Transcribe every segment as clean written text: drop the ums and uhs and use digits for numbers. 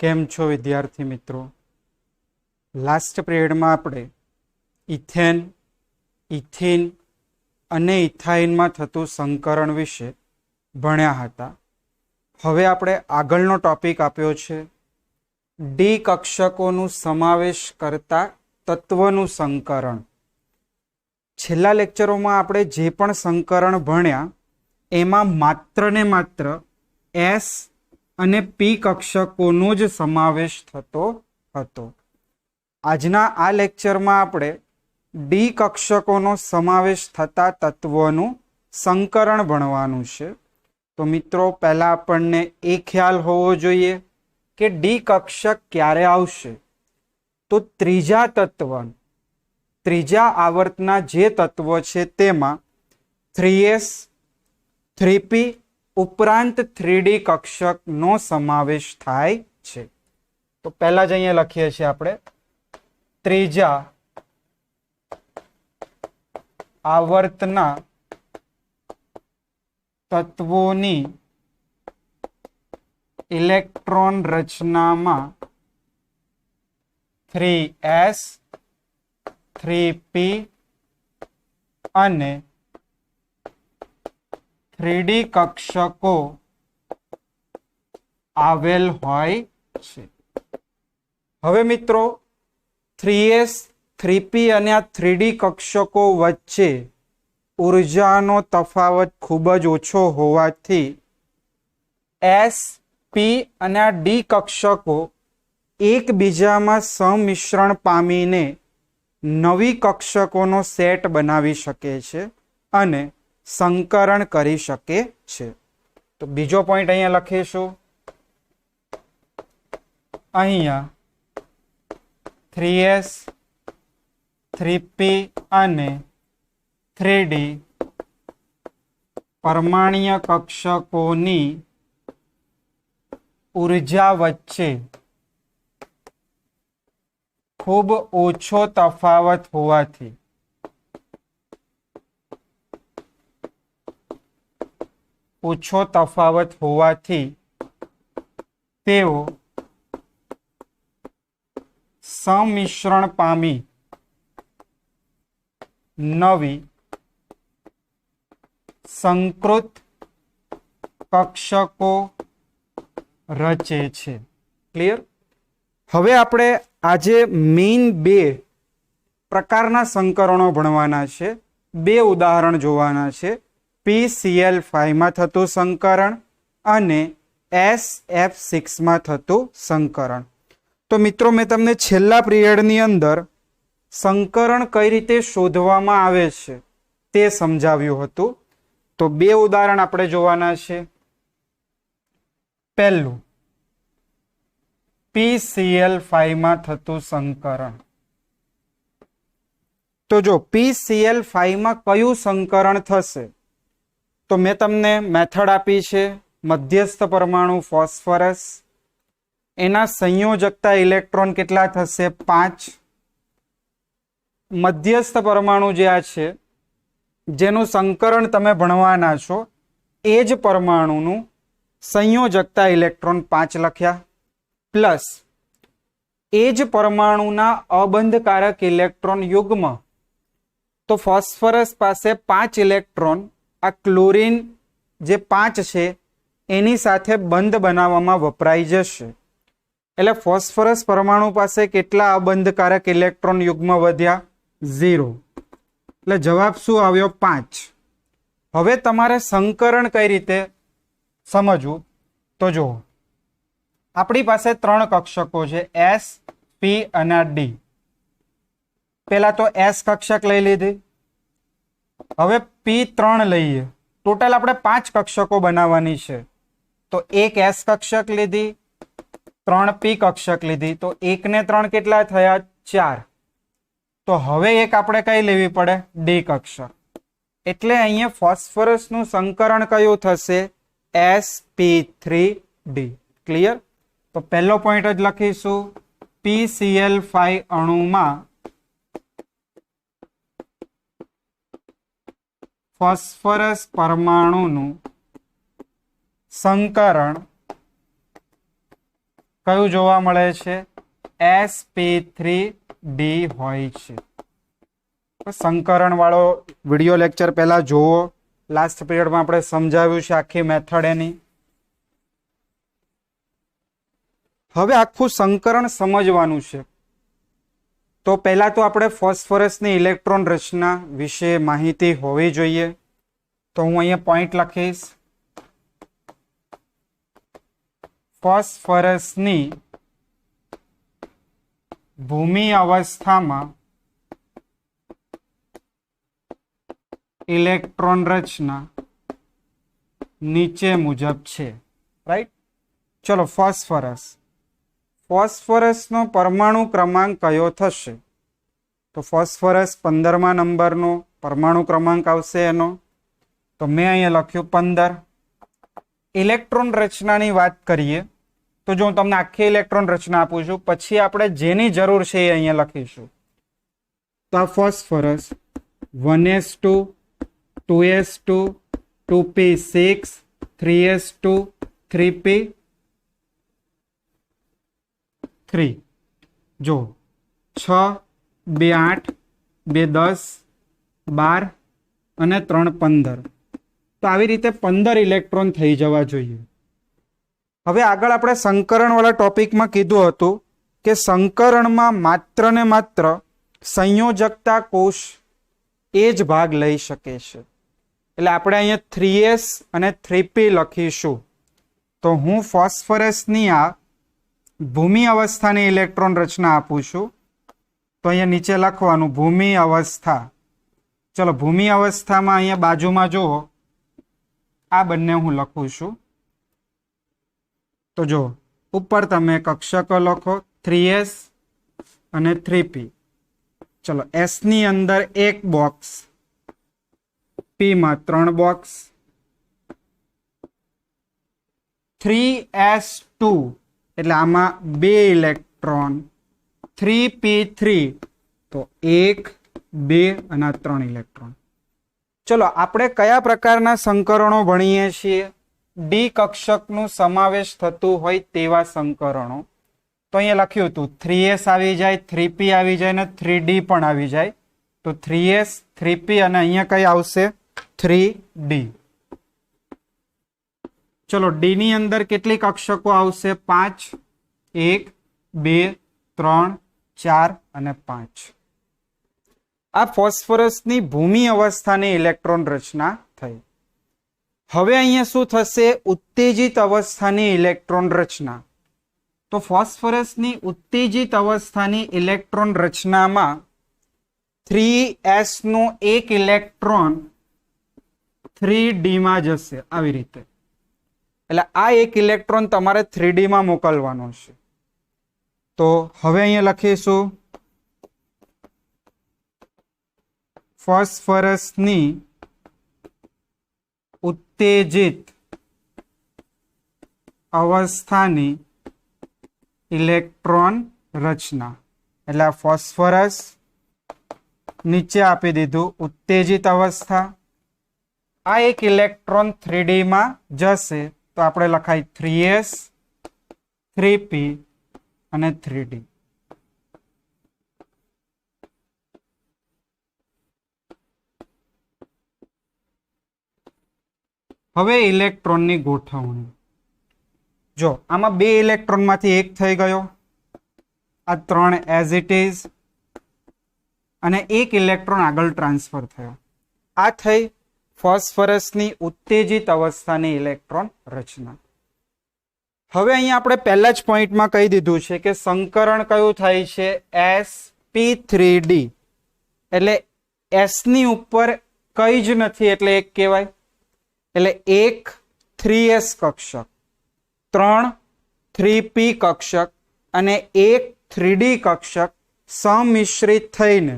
કેમ છો વિદ્યાર્થી મિત્રો? લાસ્ટ પીરિયડમાં આપણે ઇથેન, ઇથિન અને ઇથાઇનમાં થતું સંકરણ વિશે ભણ્યા હતા. હવે આપણે આગળનો ટોપિક આપ્યો છે ડી કક્ષકોનું સમાવેશ કરતા તત્વનું સંકરણ. છેલ્લા લેક્ચરોમાં આપણે જે પણ સંકરણ ભણ્યા એમાં માત્ર ને માત્ર એસ અને પી કક્ષકોનો જ સમાવેશ થતો હતો. આજના આ લેક્ચરમાં આપણે ડી કક્ષકોનો સમાવેશ થતા તત્વોનું સંકરણ ભણવાનું છે. તો મિત્રો, પહેલા આપણને એ ખ્યાલ હોવો જોઈએ કે ડી કક્ષક ક્યારે આવશે. તો ત્રીજા આવર્તના જે તત્વો છે તેમાં 3s 3p ઉપરાંત 3d કક્ષકનો સમાવેશ થાય છે. તો પહેલા જ અહીંયા લખીએ છીએ આપણે ત્રીજા આવર્તના તત્વોની ઇલેક્ટ્રોન રચનામાં 3s 3p અને 3d કક્ષકો આવેલ હોય છે. હવે મિત્રો, 3s 3p અને આ 3d કક્ષકો વચ્ચે ઉર્જાનો તફાવત ખૂબ જ ઓછો હોવાથી s p અને આ d કક્ષકો એકબીજામાં સંમિશ્રણ પામીને નવી કક્ષકોનો સેટ બનાવી શકે છે અને સંકરણ કરી શકે છે. તો બીજો પોઈન્ટ અહીંયા લખીશું. અહીંયા 3s 3p અને 3d પરમાણ્વીય કક્ષકોની ઉર્જા વચ્ચે ખૂબ ઓછો તફાવત હોવાથી તેઓ સંમિશ્રણ પામી નવી સંકૃત કક્ષકો રચે છે. ક્લિયર? હવે આપણે આજે મેઇન બે પ્રકારના સંકરણો ભણવાના છે. બે ઉદાહરણ જોવાના છે. PCl5 માં થતું સંકરણ અને SF6 માં થતું સંકરણ. તો મિત્રો, મેં તમને છેલ્લા પીરિયડની અંદર સંકરણ કઈ રીતે શોધવામાં આવે છે તે સમજાવ્યું હતું. તો બે ઉદાહરણ આપણે જોવાના છે. પહેલું PCl5 માં થતું સંકરણ. તો જો PCl5 માં કયું સંકરણ થશે, તો મેં તમને મેથડ આપી છે. મધ્યસ્થ પરમાણુ ફોસ્ફરસ, એના સંયોજકતા ઇલેક્ટ્રોન કેટલા થશે? 5. મધ્યસ્થ પરમાણુ જે આ છે જેનું સંકરણ તમે ભણવાના છો એ જ પરમાણુનું સંયોજકતા ઇલેક્ટ્રોન 5 લખ્યા, પ્લસ એ જ પરમાણુના અબંધકારક ઇલેક્ટ્રોન યુગ્મ. તો ફોસ્ફરસ પાસે 5 ઇલેક્ટ્રોન આ ક્લોરીન જે 5 છે એની સાથે બંધ બનાવવામાં વપરાઈ જશે. એટલે ફોસ્ફરસ પરમાણુ પાસે કેટલા અબંધકારક ઇલેક્ટ્રોન યુગ્મ વધ્યા? 0. એટલે જવાબ શું આવ્યો? 5. હવે તમારે સંકરણ કઈ રીતે સમજવું? તો જુઓ, આપણી પાસે 3 કક્ષકો છે, S, P અને D. પહેલા તો S કક્ષક લઈ લીધી. હવે P3 લઈએ. ટોટલ આપણે 5 કક્ષકો બનાવવાની છે. તો એક S કક્ષક લીધી, 3 P કક્ષક લીધી. તો 1 ને 3 કેટલા થયા? 4. તો હવે એક આપણે કઈ લેવી પડે? D કક્ષક. એટલે અહીંયા ફોસ્ફરસનું સંકરણ કયું થશે? sp3d. ક્લિયર? તો પહેલો પોઈન્ટ જ લખીશું. PCl5 અણુમાં ફોસ્ફરસ પરમાણુનું સંકરણ કયું જોવા મળે છે? sp3d હોય છે. સંકરણ વાળો વિડિયો લેક્ચર પહેલા જોવો. લાસ્ટ પીરિયડમાં આપણે સમજાવ્યું છે આખી મેથડ એની. હવે આખું સંકરણ સમજવાનું છે. તો પહેલા તો આપણે ફોસ્ફરસની ઇલેક્ટ્રોન રચના વિશે માહિતી હોવી જોઈએ. તો હું અહીંયા પોઈન્ટ લખીશ. ફોસ્ફરસની ભૂમિ અવસ્થામાં ઇલેક્ટ્રોન રચના નીચે મુજબ છે. રાઈટ? ચલો, ફોસ્ફરસનો પરમાણુ ક્રમાંક કયો થશે? તો ફોસ્ફરસ 15મા નંબરનો પરમાણુ ક્રમાંક આવશે એનો. તો મેં અહીંયા લખ્યું 15. ઇલેક્ટ્રોન રચનાની વાત કરીએ તો જો હું તમને આખી ઇલેક્ટ્રોન રચના આપું છું, પછી આપણે જેની જરૂર છે એ અહીંયા લખીશું. તો આ phosphorus 1s2 2s2 2p6 3s2 3p3 જો 6 2 8 2 10 12 અને 3 15. તો આવી રીતે 15 ઇલેક્ટ્રોન થઈ જવા જોઈએ. હવે આગળ આપણે સંકરણ વાળા ટોપિકમાં કીધું હતું કે સંકરણમાં માત્ર ને માત્ર સંયોજકતા કોષ એ જ ભાગ લઈ શકે છે. એટલે આપણે અહીંયા 3s અને 3p લખીશું. તો હું ફોસ્ફરસની આ ભૂમિ અવસ્થાની ઇલેક્ટ્રોન રચના આપું છું. તો અહીંયા નીચે લખવાનું ભૂમિ અવસ્થા. ચલો, ભૂમિ અવસ્થામાં અહીંયા બાજુમાં જુઓ, આ બંને હું લખું છું. તો જો ઉપર તમે કક્ષકો લખો 3s અને 3p. ચલો, s ની અંદર એક બોક્સ, p માં 3 બોક્સ. 3s2 એટલે આમાં 2 ઇલેક્ટ્રોન. 3p3 તો 1 2 અને 3 ઇલેક્ટ્રોન. ચલો, આપણે કયા પ્રકારના સંકરણો ભણીએ છીએ? ડી કક્ષકનું સમાવેશ થતું હોય તેવા સંકરણો. તો અહીંયા લખ્યું હતું 3s આવી જાય, 3p આવી જાય અને 3d પણ આવી જાય. તો 3s 3p અને અહીંયા કઈ આવશે? 3d. ચલો, ડી ની અંદર કેટલી કક્ષકો આવશે? 5. 1 2 3 4 અને 5. આ ફોસ્ફરસની ભૂમિ અવસ્થાની ઇલેક્ટ્રોન રચના થઈ. હવે અહીંયા શું થશે? ઉત્તેજિત અવસ્થાની ઇલેક્ટ્રોન રચના. તો ફોસ્ફરસની ઉત્તેજિત અવસ્થાની ઇલેક્ટ્રોન રચનામાં 3s નો એક ઇલેક્ટ્રોન 3d માં જશે આવી રીતે. એટલે આ એક ઇલેક્ટ્રોન તમારે 3d માં મોકલવાનો છે. તો હવે અહીંયા લખીશું ફોસ્ફરસની ઉત્તેજિત અવસ્થાની ઇલેક્ટ્રોન રચના. એટલે આ ફોસ્ફરસ નીચે આપી દીધું ઉત્તેજિત અવસ્થા. આ એક ઇલેક્ટ્રોન 3d માં જશે. તો આપણે લખાય 3s 3p અને 3d. હવે ઇલેક્ટ્રોનની ગોઠવણી. જો આમાં 2 ઇલેક્ટ્રોનમાંથી એક થઈ ગયો, આ 3 એઝ ઇટ ઇઝ, અને એક ઇલેક્ટ્રોન આગળ ટ્રાન્સફર થયો. આ થઈ ફોસ્ફરસની ઉત્તેજિત અવસ્થાની ઇલેક્ટ્રોન રચના. હવે અહીંયા આપણે પહેલા જ પોઈન્ટમાં કહી દીધું છે કે સંકરણ કયું થાય છે? sp3d. એટલે s ની ઉપર કઈ જ નથી એટલે એક કહેવાય. એટલે એક 3s કક્ષક, 3 3p કક્ષક અને એક 3d કક્ષક સંમિશ્રિત થઈને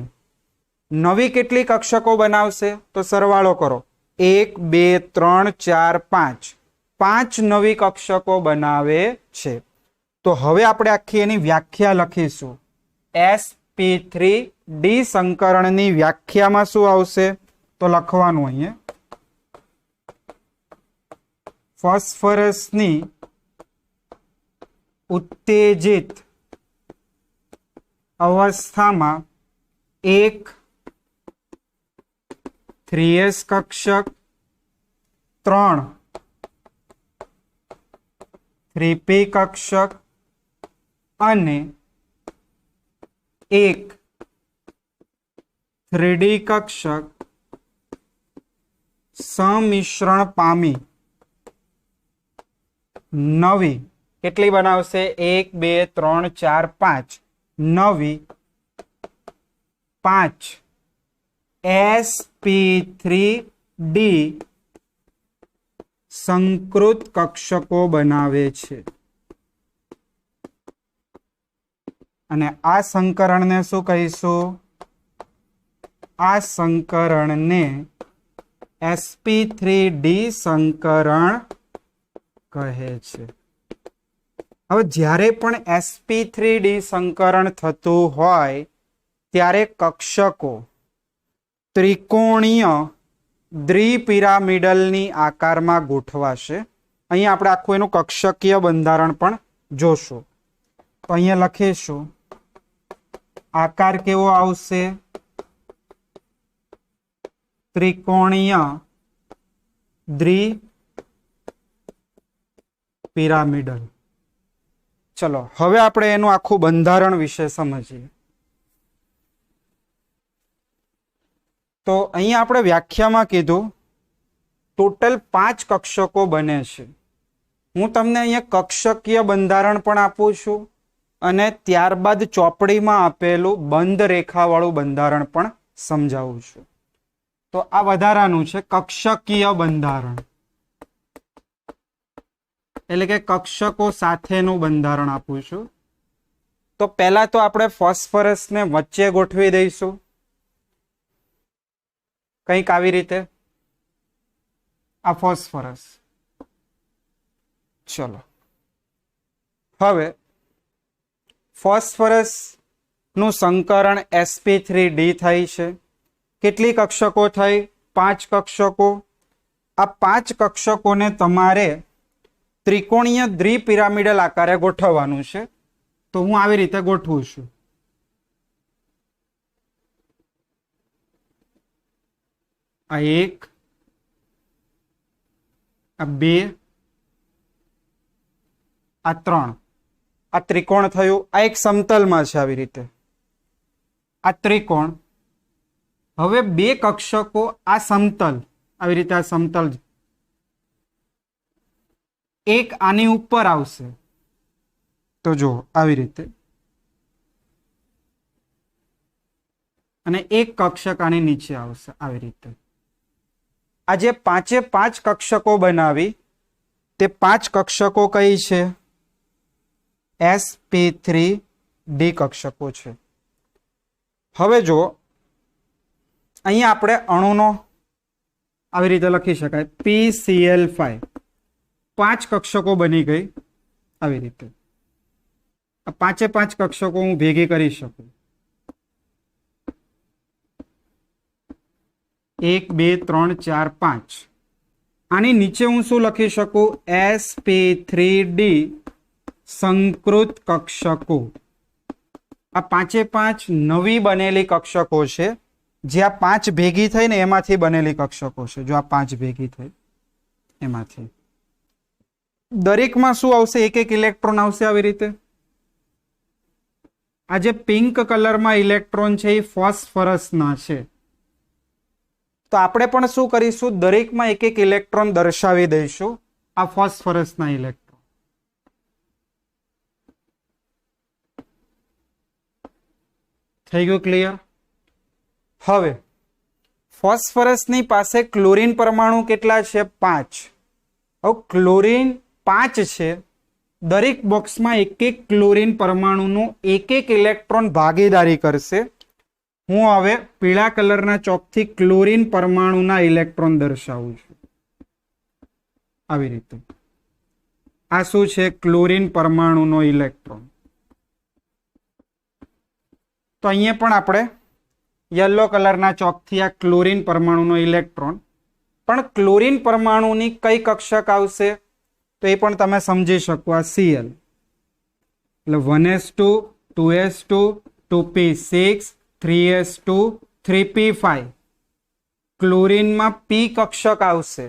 નવી કેટલી કક્ષકો બનાવશે? તો સરવાળો કરો. 1 2 3 4 5. 5 નવી કક્ષકો બનાવે છે. તો હવે આપણે આખી એની વ્યાખ્યા લખીશું. sp3d સંકરણની વ્યાખ્યામાં શું આવશે? તો લખવાનું અહીંયા ફોસ્ફરસની उत्तेजित अवस्था में एक 3s कक्षक 3 3p कक्षक અને એક 3d કક્ષક સમિશ્રણ પામી નવી કેટલી બનાવશે 1 2 3 4 5 નવી 5 sp3d સંકૃત કક્ષકો બનાવે છે અને આ સંકરણને શું કહીશું? આ સંકરણને sp3d સંકરણ કહે છે। હવે જ્યારે પણ sp3d સંકરણ થતું હોય ત્યારે કક્ષકો ત્રિકોણીય દ્વિપિરામિડલની આકારમાં ગોઠવાશે। અહીંયા આપણે આખું એનું કક્ષકીય બંધારણ પણ જોશું। તો અહીંયા લખીશું આકાર કેવો આવશે? ત્રિકોણીય દ્વિપિરામિડલ। ચલો હવે આપણે એનું આખું બંધારણ વિશે સમજીએ। તો અહીંયા આપણે વ્યાખ્યામાં કીધું ટોટલ 5 કક્ષકો બને છે। હું તમને અહીંયા કક્ષકીય બંધારણ પણ આપું છું અને ત્યારબાદ ચોપડીમાં આપેલું બંધ રેખાવાળું બંધારણ પણ સમજાવું છું। તો આ વધારાનું છે કક્ષકીય બંધારણ, એટલે કે કક્ષકો સાથેનું બંધારણ આપું છું। તો પહેલા તો આપણે ફોસ્ફરસને વચ્ચે ગોઠવી દઈશું કંઈક આવી રીતે, આ ફોસ્ફરસ। ચલો હવે ફોસ્ફરસ નું સંકરણ sp3d થઈ છે। કેટલી કક્ષકો થઈ? 5 કક્ષકો। આ 5 કક્ષકોને તમારે ત્રિકોણીય દ્વિપિરામિડલ આકારે ગોઠવવાનું છે। તો હું આવી રીતે ગોઠવું છું। આ 1, આ 2, આ 3, આ ત્રિકોણ થયું। આ એક સમતલમાં છે આવી રીતે, આ ત્રિકોણ। હવે 2 કક્ષકો આ સમતલ, આવી રીતે આ સમતલ, એક આની ઉપર આવશે। તો જો આવી રીતે, અને એક કક્ષક આની નીચે આવશે આવી રીતે। આ જે 5 કક્ષકો બનાવી તે 5 કક્ષકો કઈ છે? sp3d કક્ષકો છે। હવે જો અહીંયા આપણે અણુનો આવી રીતે લખી શકાય PCl5, 5 કક્ષકો બની ગઈ આવી રીતે। આ 5 કક્ષકો હું ભેગી કરી શકું, 1 2 3 4 5। આની નીચે હું શું લખી શકું? sp3d સંકૃત કક્ષકો। આ 5 નવી બનેલી કક્ષકો છે, જે આ 5 ભેગી થઈ ને એમાંથી બનેલી કક્ષકો છે। જો આ 5 ભેગી થઈ એમાંથી દરેકમાં શું આવશે? એક ઇલેક્ટ્રોન આવશે આવી રીતે। આ જે પિંક કલરમાં ઇલેક્ટ્રોન છે એ ફોસ્ફરસના છે। તો આપણે પણ શું કરીશું? દરેકમાં એક ઇલેક્ટ્રોન દર્શાવી દઈશું, આ ફોસ્ફરસના ઇલેક્ટ્રોન। થઈ ગયું ક્લિયર? હવે ફોસ્ફરસની પાસે ક્લોરીન પરમાણુ કેટલા છે? 5। હવે ક્લોરીન 5 છે, દરેક બોક્સમાં એક ક્લોરીન પરમાણુનું એક ઇલેક્ટ્રોન ભાગીદારી કરશે। હું હવે પીળા કલરના ચોકથી ક્લોરીન પરમાણુના ઇલેક્ટ્રોન દર્શાવું છું આવી રીતે। આ શું છે? ક્લોરીન પરમાણુનો ઇલેક્ટ્રોન। તો અહીંયા પણ આપણે યલો કલરના ચોકથી આ ક્લોરીન પરમાણુનો ઇલેક્ટ્રોન, પણ ક્લોરીન પરમાણુની કઈ કક્ષક આવશે? તો એ પણ તમે સમજી શકો, આ Cl। એટલે 1s2 2s2 2p6 3s2 3p5 ક્લોરીનમાં p કક્ષક આવશે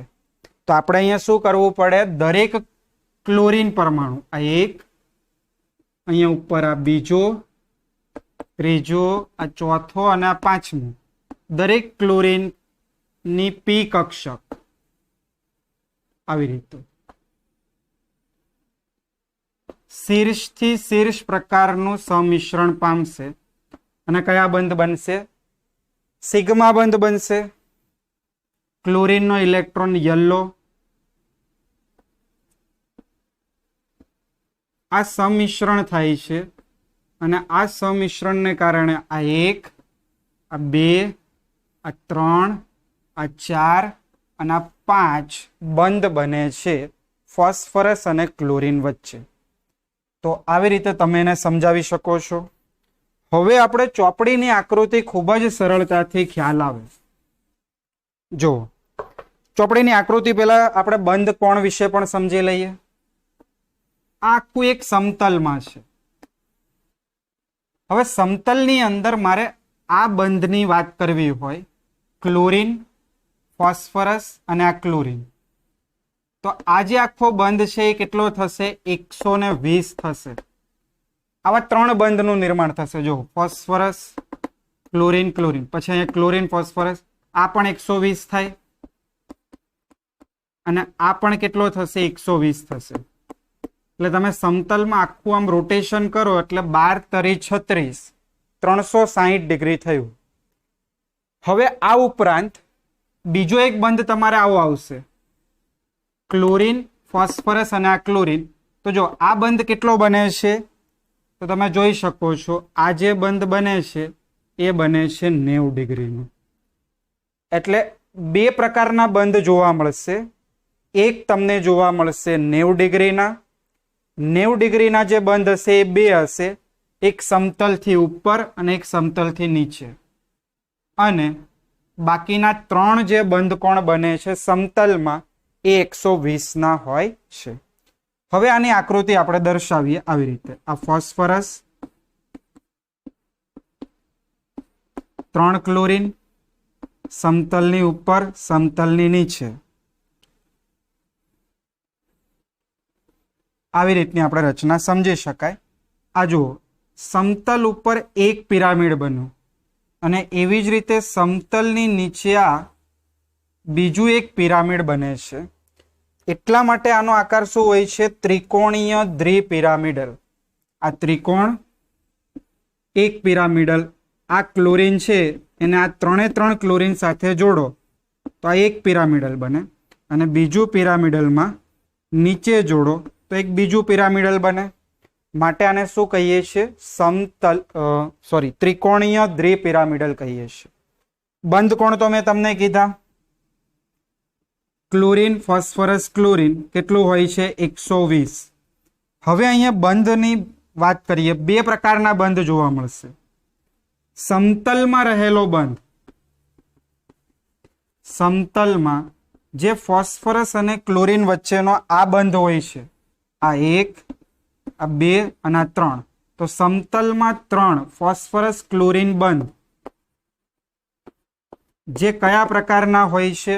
તો આપણે અહીંયા શું કરવું પડે દરેક ક્લોરીન પરમાણુ આ એક અહીંયા ઉપર આ બીજો ત્રીજો આ ચોથો અને આ પાંચમો દરેક ક્લોરીન ની p કક્ષક આવી રીતે શીર્ષથી શીર્ષ પ્રકારનું સમિશ્રણ પામશે અને કયા બંધ બનશે સિગ્મા બંધ બનશે ક્લોરીનનો ઇલેક્ટ્રોન યલો આ સમિશ્રણ થાય છે અને આ સમિશ્રણને કારણે આ 1 આ 2 આ 3 આ 4 અને આ 5 બંધ બને છે ફોસ્ફરસ અને ક્લોરીન વચ્ચે તો આવી રીતે તમે એને સમજાવી શકો છો હવે આપણે ચોપડીની આકૃતિ ખૂબ જ સરળતાથી ખ્યાલ આવે જો ચોપડીની આકૃતિ પહેલા આપણે બંધ કોણ વિશે પણ સમજી લઈએ આ આખું એક સમતલમાં છે હવે સમતલની અંદર મારે આ બંધની વાત કરવી હોય ક્લોરીન ફોસ્ફરસ અને આ ક્લોરીન તો આ જે આખો બંધ છે એ કેટલો થશે 120 થશે આવા 3 બંધનું નિર્માણ થશે જો ફોસ્ફરસ ક્લોરીન ક્લોરીન પછી અહીંયા ક્લોરીન ફોસ્ફરસ આ પણ 120 થાય અને આ પણ કેટલો થશે 120 થશે એટલે તમે સમતલમાં આખું આમ રોટેશન કરો એટલે 12 તરી 36 360 ડિગ્રી થયું હવે આ ઉપરાંત બીજો એક બંધ તમારે આવો આવશે ક્લોરીન ફોસ્ફરસ અને આ ક્લોરીન તો જો આ બંધ કેટલો બને છે તો તમે જોઈ શકો છો આ જે બંધ બને છે એ બને છે 90 ડિગ્રીનું એટલે બે પ્રકારના બંધ જોવા મળશે એક તમને જોવા મળશે 90 ડિગ્રીના 90 ડિગ્રીના જે બંધ હશે એ બે હશે એક સમતલથી ઉપર અને એક સમતલથી નીચે અને બાકીના 3 જે બંધ કોણ બને છે સમતલમાં એ 120 ના હોય છે હવે આની આકૃતિ આપણે દર્શાવીએ આવી રીતે આ ફોસ્ફરસ 3 ક્લોરીન સમતલની ઉપર સમતલની નીચે આવી રીતની આપણે રચના સમજી શકાય આ જુઓ સમતલ ઉપર એક પિરામિડ બન્યું અને એવી જ રીતે સમતલની નીચે આ બીજું એક પિરામિડ બને છે એટલા માટે આનો આકાર શું હોય છે ત્રિકોણીય દ્વિપિરામિડલ આ ત્રિકોણ એક પિરામિડલ આ ક્લોરીન છે એને આ 3 ક્લોરીન સાથે જોડો તો આ એક પિરામિડલ બને અને બીજું પિરામિડલમાં નીચે જોડો તો એક બીજું પિરામિડલ બને માટે આને શું કહીએ છીએ ત્રિકોણીય દ્વિપિરામિડલ કહીએ છીએ બંધ કોણ તો મેં તમને કીધા ક્લોરીન ફોસ્ફરસ ક્લોરીન કેટલું હોય છે 120 હવે અહીંયા બંધની વાત કરીએ બે પ્રકારના બંધ જોવા મળશે સમતલમાં રહેલો બંધ સમતલમાં જે ફોસ્ફરસ અને ક્લોરીન વચ્ચેનો આ બંધ હોય છે આ 1 આ 2 અને આ 3 તો સમતલમાં 3 ફોસ્ફરસ ક્લોરીન બંધ જે કયા પ્રકારના હોય છે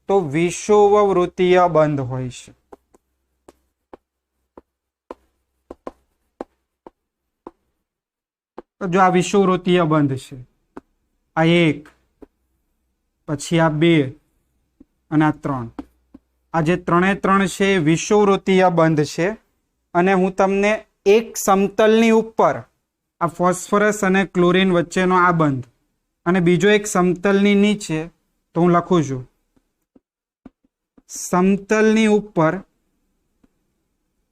તો વિષુવવૃત્તીય બંધ હોય છે તો જો આ વિષુવવૃત્તીય બંધ છે આ 1 પછી આ 2 અને આ 3 આ જે 3 છે એ વિષુવવૃત્તીય બંધ છે અને હું તમને એક સમતલની ઉપર આ ફોસ્ફરસ અને ક્લોરીન વચ્ચેનો આ બંધ અને બીજો એક સમતલની નીચે તો હું લખું છું સમતલની ઉપર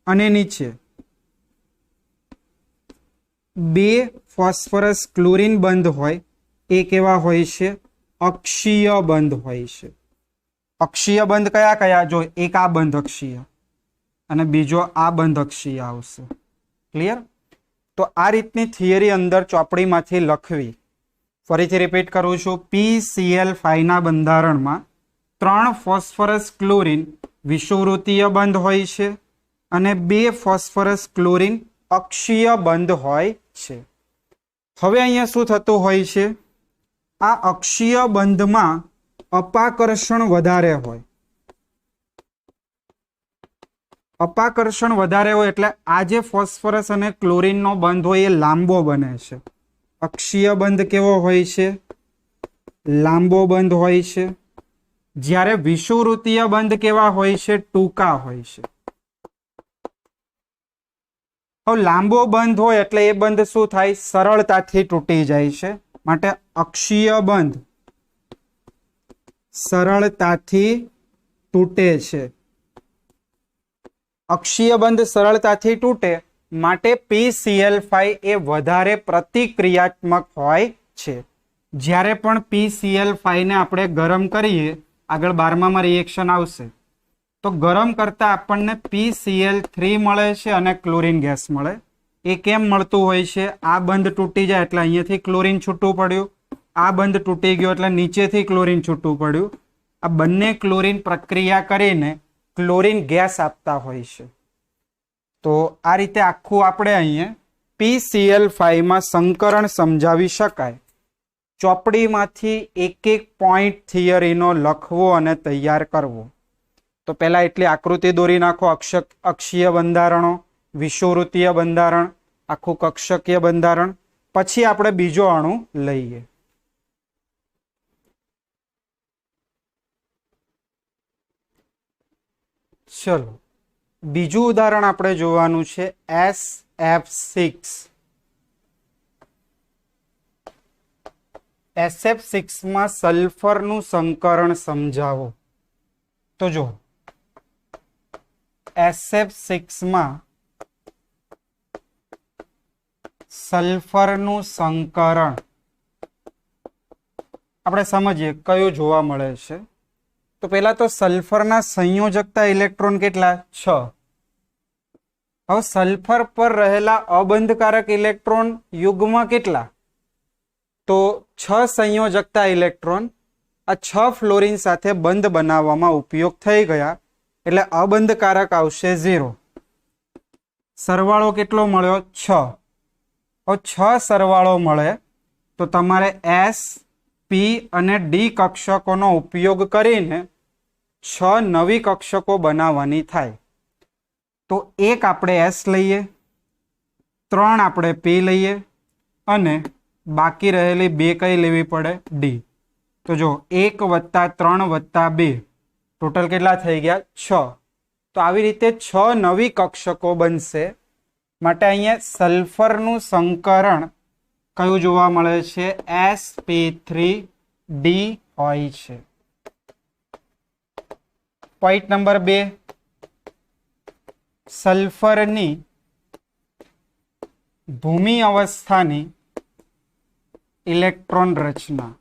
અને નીચે બે ફોસ્ફરસ ક્લોરીન બંધ હોય એ કેવા હોય છે અક્ષીય બંધ હોય છે અક્ષીય બંધ કયા કયા જો એક આ બંધ અક્ષીય અને બીજો આ બંધ અક્ષીય આવશે ક્લિયર તો આ રીતની થિયરી અંદર ચોપડીમાંથી લખવી ફરીથી રિપીટ કરું છું PCl5 ના બંધારણમાં 3 ફોસ્ફરસ ક્લોરીન વિષુવવૃત્તીય બંધ હોય છે અને 2 ફોસ્ફરસ ક્લોરીન અક્ષીય બંધ હોય છે. હવે અહીંયા શું થતું હોય છે? આ અક્ષીય બંધમાં અપાકર્ષણ વધારે હોય. અપાકર્ષણ વધારે હોય એટલે આ જે ફોસ્ફરસ અને ક્લોરીનનો બંધ હોય એ લાંબો બને છે. અક્ષીય બંધ કેવો હોય છે? લાંબો બંધ હોય છે. જ્યારે વિષુવવૃત્તીય બંધ કેવા હોય છે? ટૂંકા હોય છે. હવે લાંબો બંધ હોય એટલે એ બંધ શું થાય? સરળતાથી તૂટી જાય છે. માટે અક્ષીય બંધ સરળતાથી તૂટે છે. અક્ષીય બંધ સરળતાથી તૂટે માટે PCl5 એ વધારે પ્રતિક્રિયાત્મક હોય છે. જ્યારે પણ PCl5 ને આપણે ગરમ કરીએ, આગળ 12માં રિએક્શન આવશે, તો ગરમ કરતા આપણને PCl3 મળે છે અને ક્લોરીન ગેસ મળે. એ કેમ મળતું હોય છે? આ બંધ તૂટી જાય એટલે અહીંયાથી ક્લોરીન છૂટું પડ્યું, આ બંધ તૂટી ગયો એટલે નીચેથી ક્લોરીન છૂટું પડ્યું. આ બંને ક્લોરીન પ્રક્રિયા કરીને ક્લોરીન ગેસ આપતા હોય છે. તો આ રીતે આખું આપણે અહીંયા PCl5 માં સંકરણ સમજાવી શકાય. ચોપડીમાંથી એક એક પોઈન્ટ થિયરીનો લખવો અને તૈયાર કરવો. તો પહેલા એટલી આકૃતિ દોરી નાખો. અક્ષીય બંધારણો, વિષુવવૃત્તીય બંધારણ, આખું કક્ષકીય બંધારણ. પછી આપણે બીજો અણુ લઈએ. ચલો, બીજું ઉદાહરણ આપણે જોવાનું છે SF6. SF6 માં સલ્ફરનું સંકરણ સમજાવો. તો જો SF6 માં સલ્ફરનું સંકરણ આપણે સમજીએ કયું જોવા મળે છે. તો પહેલા તો સલ્ફરના સંયોજકતા ઇલેક્ટ્રોન કેટલા? 6. હવે સલ્ફર પર રહેલા અબંધકારક ઇલેક્ટ્રોન યુગ્મ કેટલા? તો 6 સંયોજકતા ઇલેક્ટ્રોન આ 6 ફ્લોરીન સાથે બંધ બનાવવામાં ઉપયોગ થઈ ગયા એટલે અબંધકારક આવશે 0. સરવાળો કેટલો મળ્યો? 6. હવે 6 સરવાળો મળે તો તમારે S, P અને D કક્ષકોનો ઉપયોગ કરીને 6 નવી કક્ષકો બનાવવાની થાય. તો એક આપણે S લઈએ, 3 આપણે P લઈએ અને બાકી રહેલી 2 કઈ લેવી પડે? D. તો જો 1 + 3 + 2 ટોટલ કેટલા થઈ ગયા? 6. તો આવી રીતે 6 નવી કક્ષકો બનશે. માટે અહીંયા સલ્ફરનું સંકરણ કયું જોવા મળે છે? sp3d હોય છે. પોઈન્ટ નંબર 2, સલ્ફરની ભૂમિ અવસ્થાની ઇલેક્ટ્રોન રચના.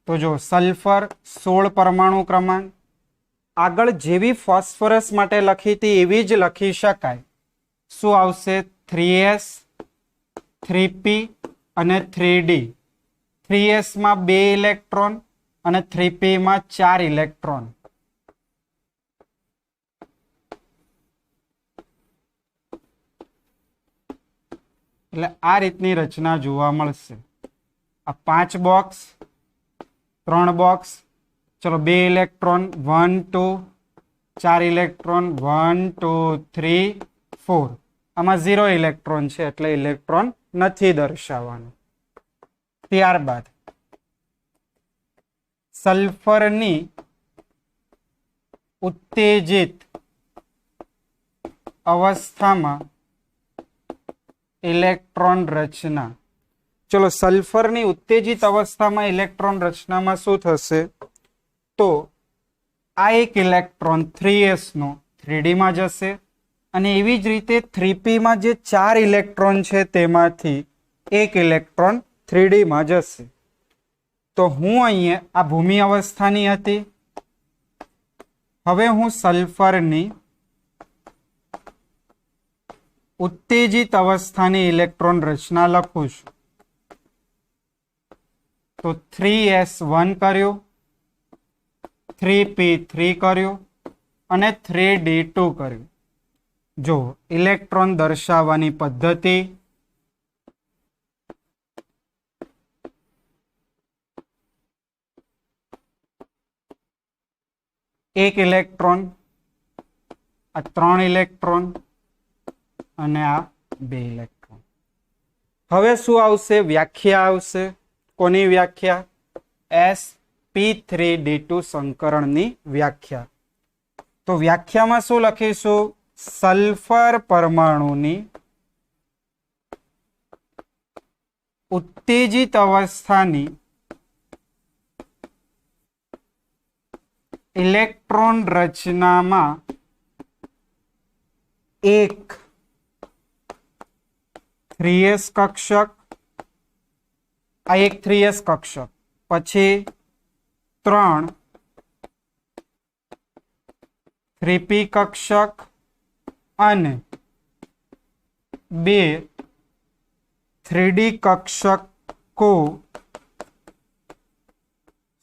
તો જો સલ્ફર 16 પરમાણુ ક્રમાંક. આગળ જેવી ફોસ્ફરસ માટે લખી હતી એવી જ લખી શકાય. શું આવશે? 3s, 3p અને 3d. 3s માં 2 ઇલેક્ટ્રોન અને 3p માં 4 ઇલેક્ટ્રોન. એટલે આ રીતની રચના જોવા મળશે. આ 5 બોક્સ, 3 બોક્સ, ચલો 2 ઇલેક્ટ્રોન, 1 2, 4 ઇલેક્ટ્રોન, 1 2 3 4. આમાં 0 ઇલેક્ટ્રોન છે એટલે ઇલેક્ટ્રોન નથી દર્શાવવાનું. ત્યારબાદ સલ્ફરની ઉત્તેજિત અવસ્થામાં ઇલેક્ટ્રોન રચના. ચલો, સલ્ફરની ઉત્તેજિત અવસ્થામાં ઇલેક્ટ્રોન રચનામાં શું થશે? તો આ એક ઇલેક્ટ્રોન 3s નો 3d માં જશે અને એવી જ રીતે 3p માં જે 4 ઇલેક્ટ્રોન છે તેમાંથી એક ઇલેક્ટ્રોન 3d માં જશે. તો હું અહીંયા આ ભૂમિ અવસ્થાની હતી. હવે હું સલ્ફરની ઉત્તેજિત અવસ્થાની ઇલેક્ટ્રોન રચના લખું છું. તો 3s1 કર્યું, 3p3 કર્યું અને 3d2 કર્યું. जो इलेक्ट्रॉन दर्शावવાની पद्धति एक इलेक्ट्रॉन, आ 3 इलेक्ट्रॉन અને આ 2 इलेक्ट्रॉन। હવે શું આવશે? વ્યાખ્યા આવશે। કોની વ્યાખ્યા? sp3d2 સંકરણની વ્યાખ્યા। તો વ્યાખ્યામાં શું લખીશું? સલ્ફર પરમાણુની ઉત્તેજિત અવસ્થાની इलेक्ट्रॉन रचना में एक 3s कक्षक, आ एक 3s कक्षक, पछी 3 3p कक्षक अने 2 3d कक्षक को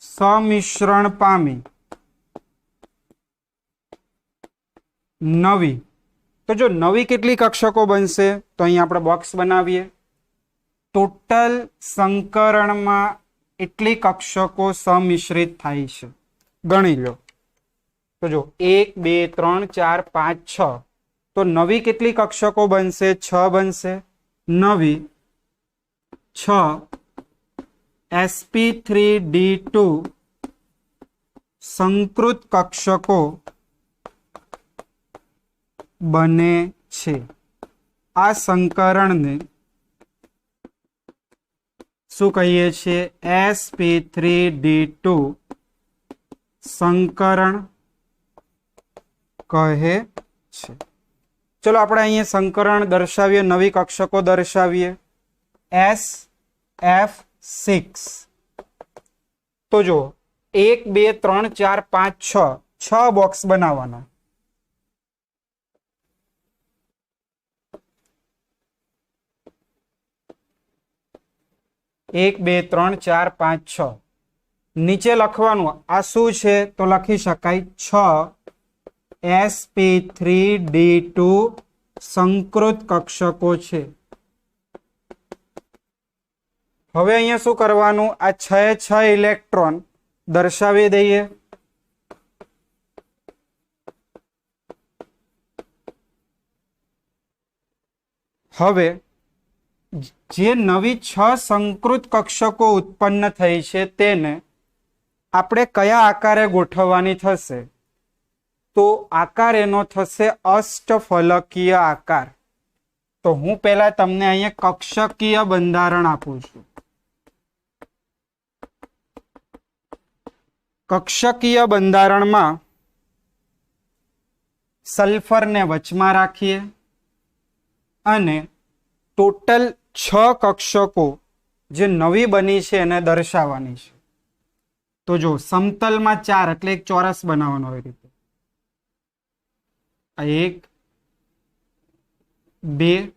समिश्रण पामी नवी। तो जो नवी केटली कक्षको बनशे? तो अहीं आपणे बॉक्स बनावीए। टोटल संकरण में एटली कक्षको समिश्रित थाय छे, गणी लो। तो जो 1 2 3 4 5 6, तो नवी केटली कक्षको बनशे? 6 बनशे। नवी 6 sp3d2 संकृत कक्षको बने छे। आ संकरण ने शू कहीए छे? sp3d2 संकरण कहे छे। चलो આપણે અહીંયા સંકરણ દર્શાવીએ, નવી કક્ષકો દર્શાવીએ। sf6। તો જો 1 2 3 4 5 6 6 બોક્સ બનાવવાના। 1 2 3 4 5 6 नीचे लखवानुं। आ शू छे? तो लखी शकाय 6 sp3d2 संकृत कक्षको छे। हवे अहींया शू करवानुं? आ 6 इलेक्ट्रॉन दर्शावी दईए। हवे जे नवी 6 संकृत कक्षको उत्पन्न थई छे तेने आपणे कया आकारे गोठववानी थशे? तो आकार एनो थशे अष्टफलकीय आकार। तो हूँ पहला तमने अहींया कक्षकीय बंधारण आपું છું। कक्षकीय बंधारण में सल्फर ने वचमा राखीए अने टोटल 6 कक्षको जे नवी बनी छे एने दर्शाववानी छे। तो जो समतल में 4 एटले एक चौरस बनाववानो होय रीते 1 2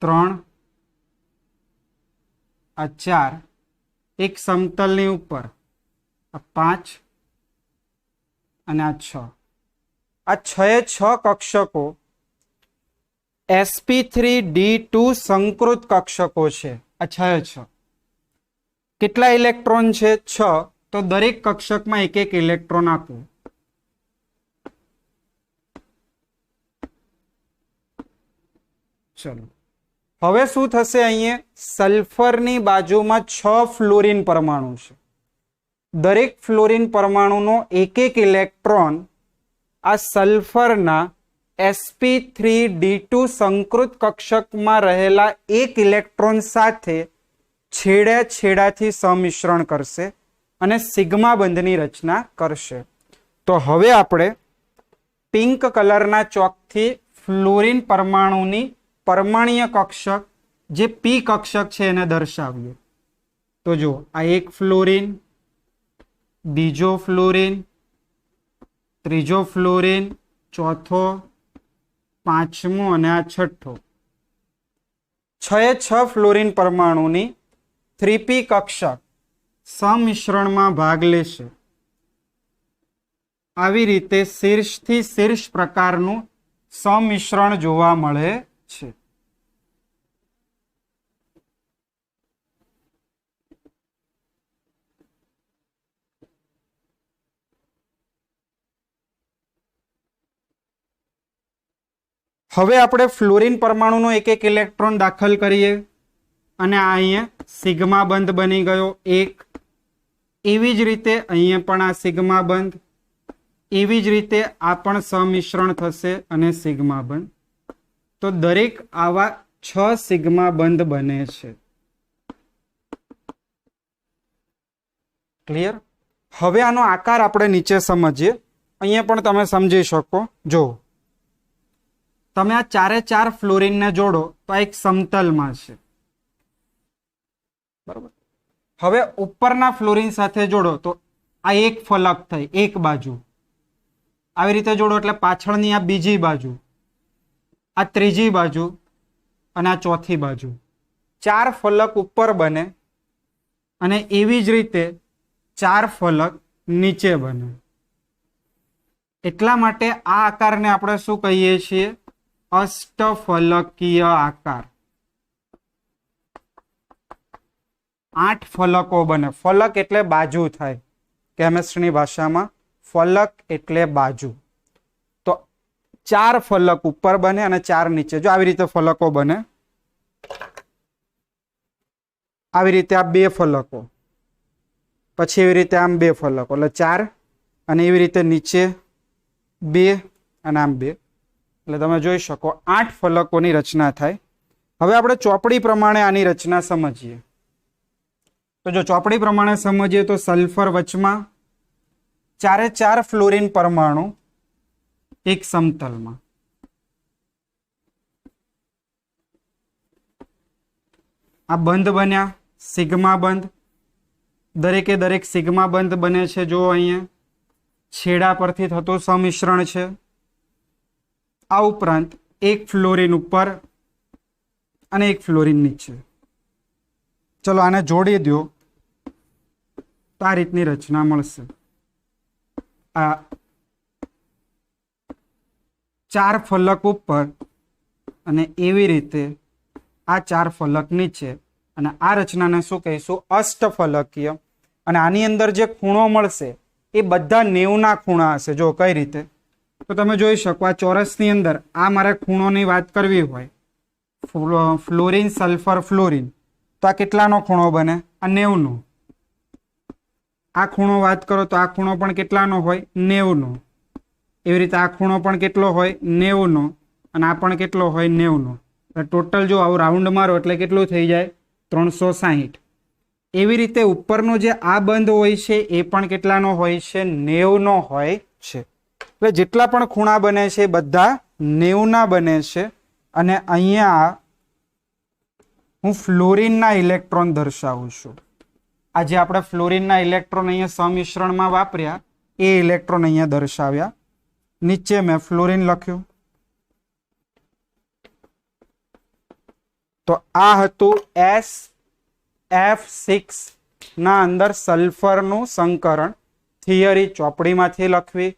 3 आ 4 एक समतलनी उपर 5 અને આ 6। आ 6 कक्षको sp3d2 संकृत कक्षको छे। आ 6 केटला इलेक्ट्रॉन छे? 6। तो दरेक कक्षक में एक एक इलेक्ट्रॉन आपो। चलो हवे शुं थशे? अहींया सल्फरनी बाजुमां 6 फ्लोरीन परमाणु छे। दरेक फ्लोरीन परमाणुनो एक एक इलेक्ट्रॉन आ सल्फरना sp3d2 संकृत कक्षक में रहेला एक इलेक्ट्रॉन साथे छेड़े छेड़ाथी समिश्रण करशे अने सिग्मा बंधनी रचना करशे। तो हवे आपणे पिंक कलरना चॉकथी फ्लोरीन परमाणुनी परमाणुीय कक्षक जे पी कक्षक छे एने दर्शावीए। तो जो आ एक फ्लोरीन, बीजो फ्लोरीन, त्रीजो फ्लोरीन, चौथो, पांचमो अने आ छठो। 6 फ्लोरीन परमाणुनी 3p कक्षक समिश्रण में भाग लेशे। આવી રીતે શીર્ષથી શીર્ષ પ્રકારનું સંમિશ્રણ જોવા મળે છે. હવે આપણે ફ્લોરિન પરમાણુનો એક એક ઇલેક્ટ્રોન દાખલ કરીએ અને આ અહીંયા સિગ્મા બંધ બની ગયો એક. એવી જ રીતે અહીંયા પણ આ સિગ્મા બંધ, એવી જ રીતે આ પણ સમિશ્રણ થશે અને સિગ્મા બંધ. તો દરેક આવા 6 સિગ્મા બંધ બને છે. ક્લિયર? હવે આનો આકાર આપણે નીચે સમજીએ. અહીંયા પણ તમે સમજી શકો. જો તમે આ 4 ફ્લોરિનને જોડો તો આ એક સમતલમાં છે, બરોબર. હવે ઉપરના ફ્લોરિન સાથે જોડો તો આ એક ફલક થઈ, એક બાજુ. આવી રીતે જોડો એટલે પાછળની આ બીજી બાજુ, આ ત્રીજી બાજુ અને આ ચોથી બાજુ. 4 ફલક ઉપર બને અને એવી જ રીતે 4 ફલક નીચે બને. એટલા માટે આ આકારને આપણે શું કહીએ છીએ? અષ્ટફલકીય આકાર. 8 ફલકો બને. ફલક એટલે બાજુ થાય કેમિસ્ટ્રીની ભાષામાં. ફલક એટલે બાજુ. તો 4 ફલક ઉપર બને અને 4 નીચે. જો આવી રીતે ફલકો બને, આવી રીતે આ 2 ફલકો, પછી એવી રીતે આમ 2 ફલકો, એટલે 4, અને એવી રીતે નીચે 2 અને આમ 2, એટલે તમે જોઈ શકો 8 ફલકોની રચના થાય. હવે આપણે ચોપડી પ્રમાણે આની રચના સમજીએ. તો જો ચોપડી પ્રમાણે સમજીએ તો સલ્ફર વચમાં, 4 ફ્લોરિન પરમાણુ એક સમતલમાં. આ બંધ બન્યા સિગ્મા બંધ. દરેકે દરેક સિગ્મા બંધ બને છે. જો અહીંયા છેડા પરથી થતું સમિશ્રણ છે. આ ઉપરાંત એક ફ્લોરિન ઉપર અને એક ફ્લોરિન નીચે. ચલો આને જોડી દો તો આ રીતની રચના મળશે. આ 4 ફલક ઉપર અને એવી રીતે આ 4 ફલક નીચે, અને આ રચનાને શું કહીશું? અષ્ટફલકીય. અને આની અંદર જે ખૂણો મળશે એ બધા 90ના ખૂણા હશે. જો કઈ રીતે? તો તમે જોઈ શકો આ ચોરસની અંદર આ મારે ખૂણોની વાત કરવી હોય, ફ્લોરિન સલ્ફર ફ્લોરિન, તો આ કેટલાનો ખૂણો બને? આ 90નો. આ ખૂણો વાત કરો તો આ ખૂણો પણ કેટલાનો હોય? 90નો. એવી રીતે આ ખૂણો પણ કેટલો હોય? 90નો. અને આ પણ કેટલો હોય? 90નો. ટોટલ જો આવું રાઉન્ડ મારો એટલે કેટલું થઈ જાય? 360. એવી રીતે ઉપરનો જે આ બંધ હોય છે એ પણ કેટલાનો હોય છે? 90નો હોય છે. એટલે જેટલા પણ ખૂણા બને છે એ બધા 90ના બને છે. અને અહીંયા હું ફ્લોરિનના ઇલેક્ટ્રોન દર્શાવું છું. આજે આપણે ફ્લોરિનના ઇલેક્ટ્રોન અહીંયા સમિશ્રણમાં વાપર્યા એ ઇલેક્ટ્રોન અહીંયા દર્શાવ્યા. નીચે મેં ફ્લોરિન લખ્યું. તો આ હતું SF6 ના અંદર સલ્ફરનું સંકરણ. થિયરી ચોપડીમાંથી લખવી.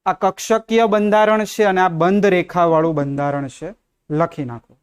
આ કક્ષકીય બંધારણ છે અને આ બંધ રેખાવાળું બંધારણ છે. લખી નાખો.